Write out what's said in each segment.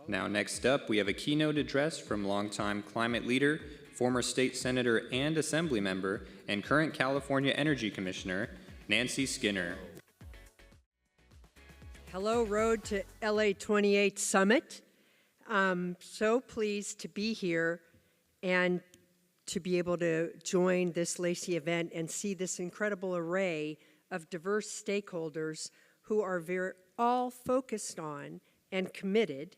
Now, next up, we have a keynote address from longtime climate leader, former State Senator and Assemblymember, and current California Energy Commissioner, Nancy Skinner. Hello, Road to LA 28 Summit. I'm so pleased to be here and to be able to join this Lacey event and see this incredible array of diverse stakeholders who are all focused on and committed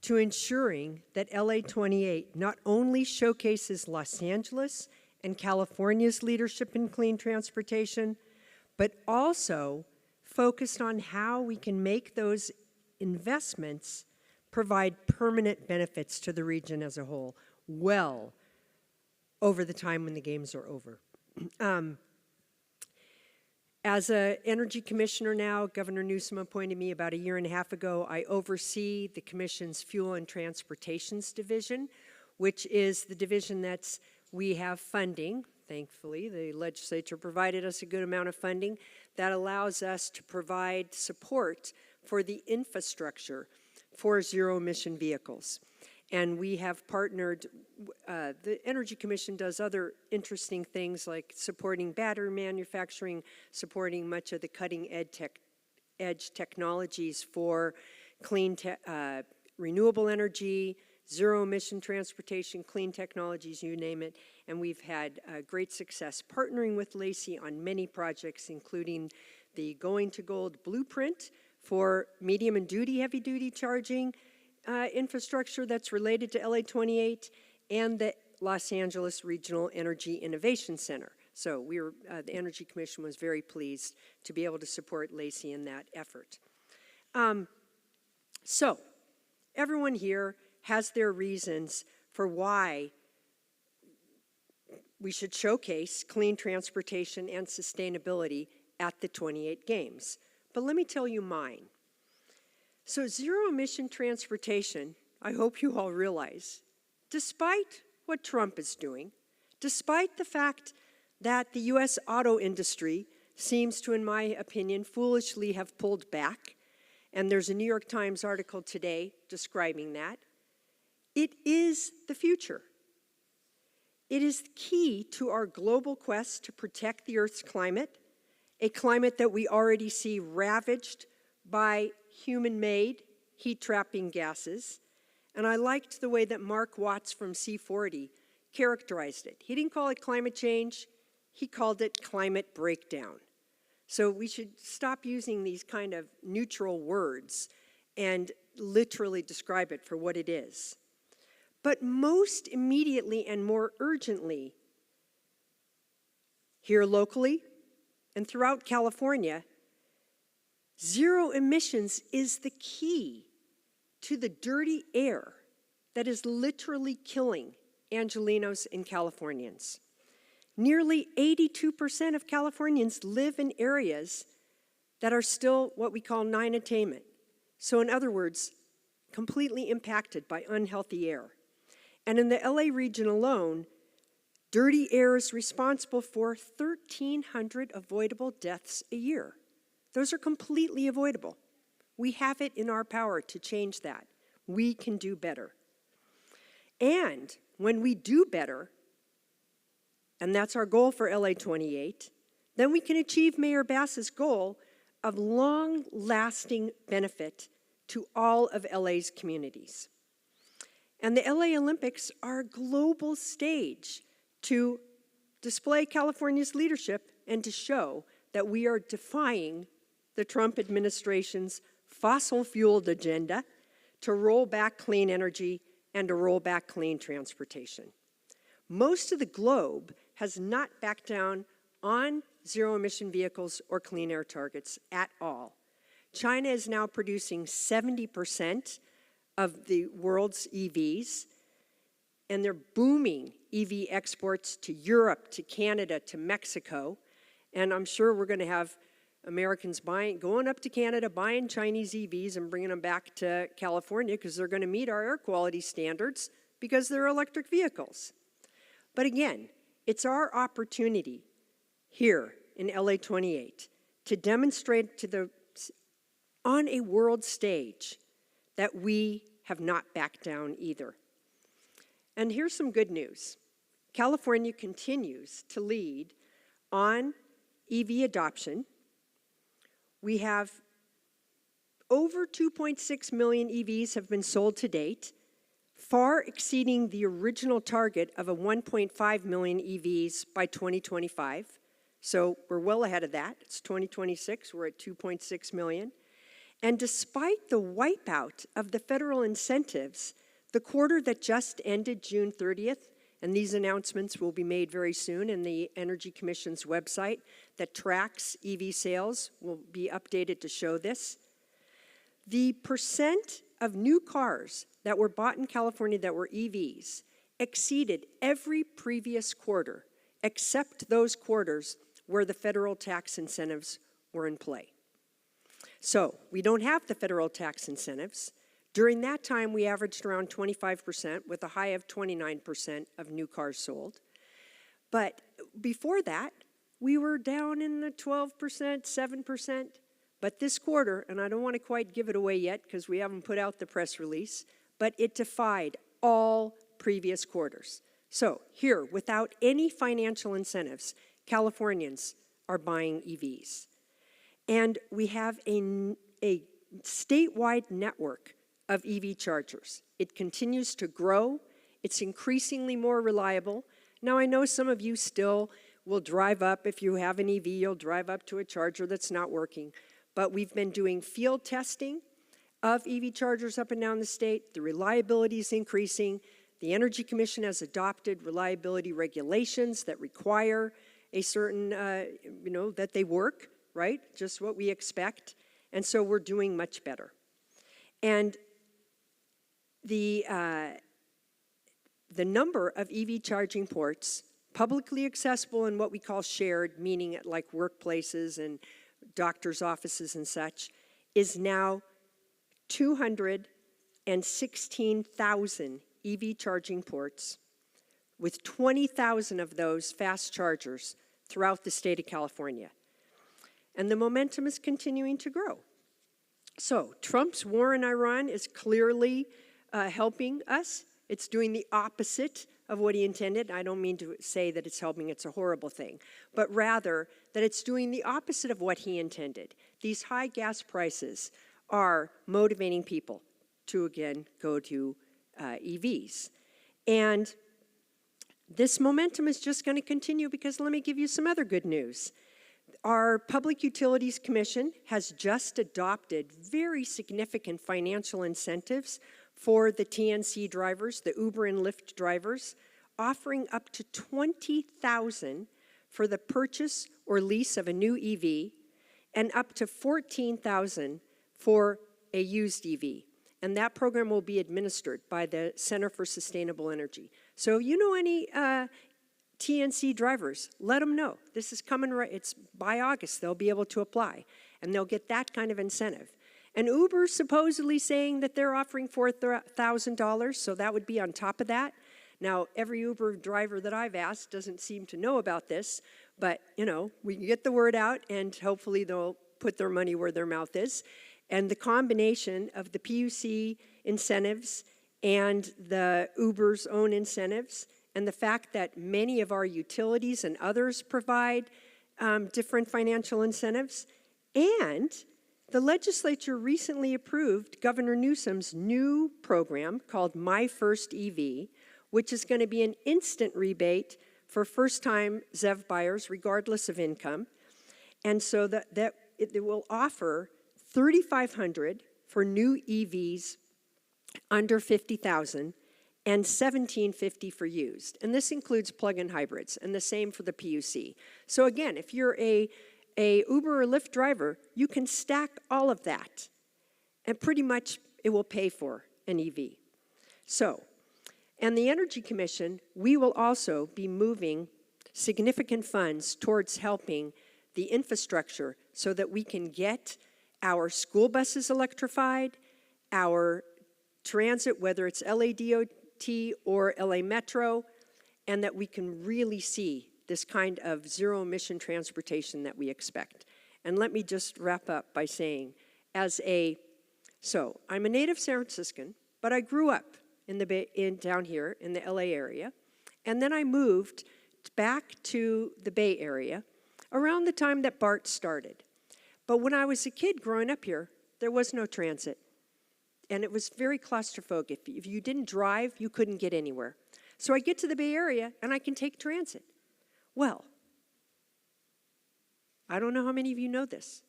to ensuring that LA 28 not only showcases Los Angeles and California's leadership in clean transportation, but also focused on how we can make those investments provide permanent benefits to the region as a whole, well over the time when the games are over. As an energy commissioner now, Governor Newsom appointed me about 1.5 years ago. I oversee the Commission's Fuel and Transportations Division, which is the division we have funding. Thankfully, the legislature provided us a good amount of funding that allows us to provide support for the infrastructure for zero-emission vehicles. And we have partnered, the Energy Commission does other interesting things like supporting battery manufacturing, supporting much of the cutting-edge technologies for clean renewable energy, zero-emission transportation, clean technologies, you name it. And we've had great success partnering with Lacey on many projects, including the Going to Gold blueprint for medium and heavy-duty charging, infrastructure that's related to LA 28 and the Los Angeles Regional Energy Innovation Center. So the Energy Commission was very pleased to be able to support Lacey in that effort. So everyone here has their reasons for why we should showcase clean transportation and sustainability at the 28 Games. But let me tell you mine. So zero-emission transportation, I hope you all realize, despite what Trump is doing, despite the fact that the U.S. auto industry seems to, in my opinion, foolishly have pulled back, and there's a New York Times article today describing that, it is the future. It is key to our global quest to protect the Earth's climate, a climate that we already see ravaged by human-made heat-trapping gases. And I liked the way that Mark Watts from C40 characterized it. He didn't call it climate change, he called it climate breakdown. So we should stop using these kind of neutral words and literally describe it for what it is. But most immediately and more urgently, here locally and throughout California, zero emissions is the key to the dirty air that is literally killing Angelenos and Californians. Nearly 82% of Californians live in areas that are still what we call non-attainment. So in other words, completely impacted by unhealthy air. And in the LA region alone, dirty air is responsible for 1,300 avoidable deaths a year. Those are completely avoidable. We have it in our power to change that. We can do better. And when we do better, and that's our goal for LA 28, then we can achieve Mayor Bass's goal of long-lasting benefit to all of LA's communities. And the LA Olympics are a global stage to display California's leadership and to show that we are defying the Trump administration's fossil-fueled agenda to roll back clean energy and to roll back clean transportation. Most of the globe has not backed down on zero-emission vehicles or clean air targets at all. China is now producing 70% of the world's EVs, and they're booming EV exports to Europe, to Canada, to Mexico, and I'm sure we're going to have Americans going up to Canada, buying Chinese EVs and bringing them back to California because they're going to meet our air quality standards because they're electric vehicles. But again, it's our opportunity here in LA 28 to demonstrate on a world stage that we have not backed down either. And here's some good news. California continues to lead on EV adoption. We have over 2.6 million EVs have been sold to date, far exceeding the original target of a 1.5 million EVs by 2025. So we're well ahead of that. It's 2026, we're at 2.6 million. And despite the wipeout of the federal incentives, the quarter that just ended June 30th, and these announcements will be made very soon in the Energy Commission's website that tracks EV sales will be updated to show this. The percent of new cars that were bought in California that were EVs exceeded every previous quarter, except those quarters where the federal tax incentives were in play. So we don't have the federal tax incentives. During that time, we averaged around 25% with a high of 29% of new cars sold. But before that, we were down in the 12%, 7%. But this quarter, and I don't want to quite give it away yet because we haven't put out the press release, but it defied all previous quarters. So here, without any financial incentives, Californians are buying EVs. And we have a statewide network of EV chargers. It continues to grow. It's increasingly more reliable. Now, I know some of you still will drive up, if you have an EV, you'll drive up to a charger that's not working. But we've been doing field testing of EV chargers up and down the state. The reliability is increasing. The Energy Commission has adopted reliability regulations that require a certain, that they work, right? Just what we expect. And so we're doing much better. And the number of EV charging ports, publicly accessible and what we call shared, meaning at like workplaces and doctors' offices and such, is now 216,000 EV charging ports, with 20,000 of those fast chargers throughout the state of California. And the momentum is continuing to grow. So Trump's war in Iran is clearly helping us. It's doing the opposite of what he intended. I don't mean to say that it's helping, it's a horrible thing, but rather that it's doing the opposite of what he intended. These high gas prices are motivating people to, again, go to EVs. And this momentum is just going to continue because let me give you some other good news. Our Public Utilities Commission has just adopted very significant financial incentives for the TNC drivers, the Uber and Lyft drivers, offering up to $20,000 for the purchase or lease of a new EV and up to $14,000 for a used EV. And that program will be administered by the Center for Sustainable Energy. So if you know any TNC drivers, let them know. This is coming right, it's by August, they'll be able to apply, and they'll get that kind of incentive. And Uber's supposedly saying that they're offering $4,000, so that would be on top of that. Now, every Uber driver that I've asked doesn't seem to know about this, but, we can get the word out, and hopefully they'll put their money where their mouth is. And the combination of the PUC incentives and the Uber's own incentives, and the fact that many of our utilities and others provide different financial incentives, and the legislature recently approved Governor Newsom's new program called My First EV, which is going to be an instant rebate for first-time ZEV buyers, regardless of income. And so that it will offer $3,500 for new EVs under $50,000 and $1,750 for used. And this includes plug-in hybrids, and the same for the PUC. So again, if you're a Uber or Lyft driver, you can stack all of that, and pretty much it will pay for an EV. So, and the Energy Commission, we will also be moving significant funds towards helping the infrastructure so that we can get our school buses electrified, our transit, whether it's LADOT or LA Metro, and that we can really see this kind of zero-emission transportation that we expect. And let me just wrap up by saying, so I'm a native San Franciscan, but I grew up in the down here in the LA area, and then I moved back to the Bay Area around the time that BART started. But when I was a kid growing up here, there was no transit, and it was very claustrophobic. If you didn't drive, you couldn't get anywhere. So I get to the Bay Area, and I can take transit. Well, I don't know how many of you know this,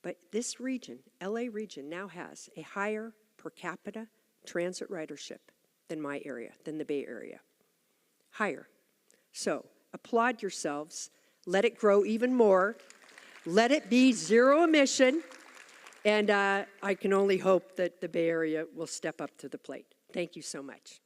but this region, LA region, now has a higher per capita transit ridership than my area, than the Bay Area. Higher. So applaud yourselves. Let it grow even more. Let it be zero emission. And I can only hope that the Bay Area will step up to the plate. Thank you so much.